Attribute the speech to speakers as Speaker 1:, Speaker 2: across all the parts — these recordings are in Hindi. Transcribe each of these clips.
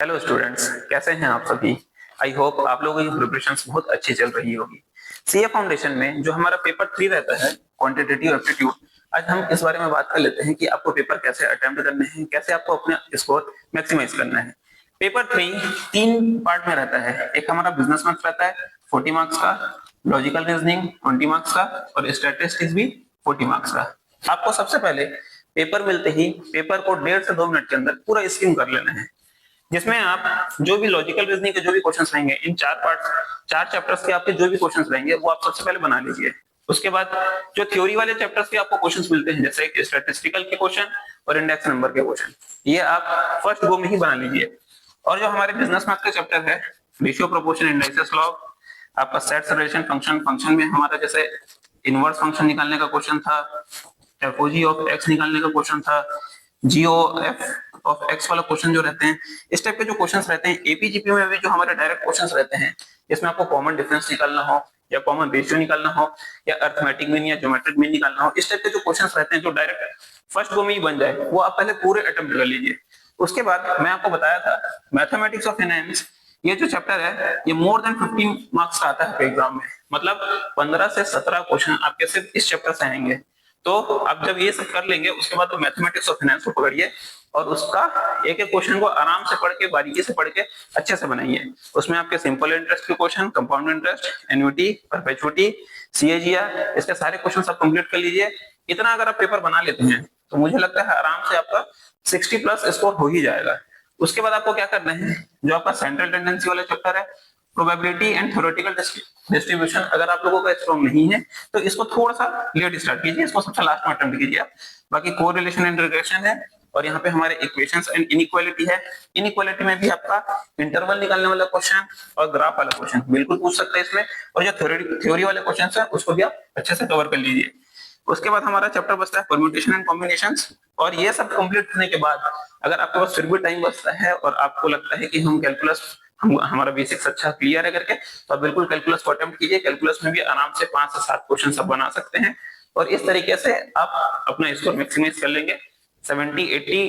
Speaker 1: हेलो स्टूडेंट्स, कैसे हैं आप सभी। आई होप आप लोगों की प्रिपरेशंस बहुत अच्छी चल रही होगी। सीए फाउंडेशन में जो हमारा पेपर 3 रहता है, क्वांटिटेटिव एप्टीट्यूड, आज हम इस बारे में बात कर लेते हैं कि आपको पेपर कैसे अटेम्प्ट करने हैं, कैसे आपको अपना स्कोर मैक्सिमाइज करना है। पेपर 3 तीन पार्ट में रहता है। एक हमारा बिजनेस मैथ्स रहता है 40 मार्क्स का, लॉजिकल रीजनिंग 20 मार्क्स का और स्टैटिस्टिक्स भी 40 मार्क्स का। आपको सबसे पहले पेपर मिलते ही पेपर को 1.5 से 2 मिनट के अंदर पूरा स्किम कर लेना है, जिसमें आप जो भी लॉजिकल रीजनिंग के जो भी क्वेश्चंस रहेंगे, इन चार चैप्टर्स के आपके जो भी क्वेश्चंस रहेंगे वो आप सबसे पहले बना लीजिए। उसके बाद जो थ्योरी वाले चैप्टर्स के आपको क्वेश्चंस मिलते हैं, जैसे स्टैटिस्टिकल के क्वेश्चन और इंडेक्स नंबर के क्वेश्चन, ये आप फर्स्ट गो में ही बना लीजिए। और जो हमारे बिजनेस मैथ का चैप्टर है, रेशियो प्रोपोर्शन इंडाइसेस लॉ, आपका सेट्स रिलेशन फंक्शन, फंक्शन में हमारा जैसे इनवर्स फंक्शन निकालने का क्वेश्चन था, एफओजी ऑफ एक्स निकालने का क्वेश्चन था, जीओ एफ ऑफ एक्स वाला क्वेश्चन जो रहते हैं, इस टाइप के जो क्वेश्चंस रहते हैं। एपीजीपी में भी जो हमारे डायरेक्ट क्वेश्चंस रहते हैं, इसमें आपको कॉमन डिफरेंस निकालना हो या कॉमन रेशियो निकालना हो या अर्थमेटिक मीन या ज्योमेट्रिक मीन निकालना हो, इस टाइप के जो क्वेश्चंस रहते हैं जो डायरेक्ट फर्स्ट गो में ही बन जाए, वो आप पहले पूरे अटेम्प्ट कर लीजिए। उसके बाद मैं आपको बताया था मैथमेटिक्स ऑफ फाइनेंस, ये जो चैप्टर है ये मोर देन 15 मार्क्स का आता है एग्जाम में, मतलब 15 से 17 क्वेश्चन आपके सिर्फ इस चैप्टर से आएंगे। तो आप जब ये सब कर लेंगे, उसके बाद तो मैथमेटिक्स ऑफ फाइनेंस को पकड़िए और उसका एक एक क्वेश्चन को आराम से पढ़ के, बारीकी से पढ़ के अच्छे से बनाइए। उसमें आपके सिंपल इंटरेस्ट के question, compound interest, annuity, perpetuity, CAGR, इसके सारे क्वेश्चन आप कंप्लीट कर लीजिए। इतना अगर आप पेपर बना लेते हैं तो मुझे लगता है आराम से आपका 60 प्लस स्कोर हो ही जाएगा। उसके बाद आपको क्या करना है, जो आपका सेंट्रल टेंडेंसी वाला चैप्टर है, प्रोबेबिलिटी एंड थ्योरेटिकल डिस्ट्रीब्यूशन, अगर आप लोगों का स्ट्रॉन्ग नहीं है तो इसको थोड़ा सा लेट स्टार्ट कीजिए, इसको सबसे लास्ट में अटेम्प्ट कीजिए आप। बाकी कोरिलेशन एंड रिग्रेशन है, और यहाँ पे हमारे इक्वेशंस एंड इनइक्वालिटी है। इनइक्वालिटी में भी आपका इंटरवल निकालने वाला क्वेश्चन और ग्राफ वाला क्वेश्चन बिल्कुल पूछ सकते हैं इसमें, और जो थ्योरी वाले क्वेश्चन है उसको भी आप अच्छे से कवर कर लीजिए। उसके बाद हमारा चैप्टर बचता है परम्यूटेशन एंड कॉम्बिनेशंस, और ये सब कंप्लीट करने के बाद अगर आपके पास फिर भी टाइम बचता है और आपको लगता है कि हम कैलकुलस, हम हमारा बेसिक्स अच्छा क्लियर है करके, तो आप बिल्कुल कैलकुलस को अटेम्प्ट कीजिए। कैलकुलस में भी आराम से 5 से 7 क्वेश्चन सब बना सकते हैं, और इस तरीके से आप अपना स्कोर मैक्सिमाइज कर लेंगे। 70, 80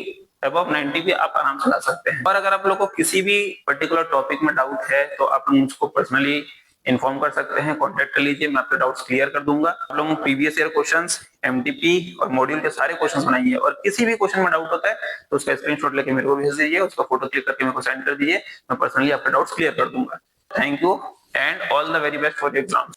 Speaker 1: अबव 90 भी आप आराम से ला सकते हैं। और अगर आप लोगों को किसी भी पर्टिकुलर टॉपिक में डाउट है तो आप मुझको पर्सनली इन्फॉर्म कर सकते हैं, कांटेक्ट कर लीजिए, मैं आपके डाउट्स क्लियर कर दूंगा। आप लोगों को प्रीवियस ईयर क्वेश्चंस, एमटीपी और मॉड्यूल के सारे क्वेश्चंस बनाइए, और किसी भी क्वेश्चन में डाउट होता है तो उसका स्क्रीनशॉट लेके मेरे को भेज दीजिए, उसका फोटो क्लिक करके मेरे को सेंड कर दीजिए, मैं पर्सनली आपके डाउट्स क्लियर कर दूंगा। Thank you and all the very best for exam.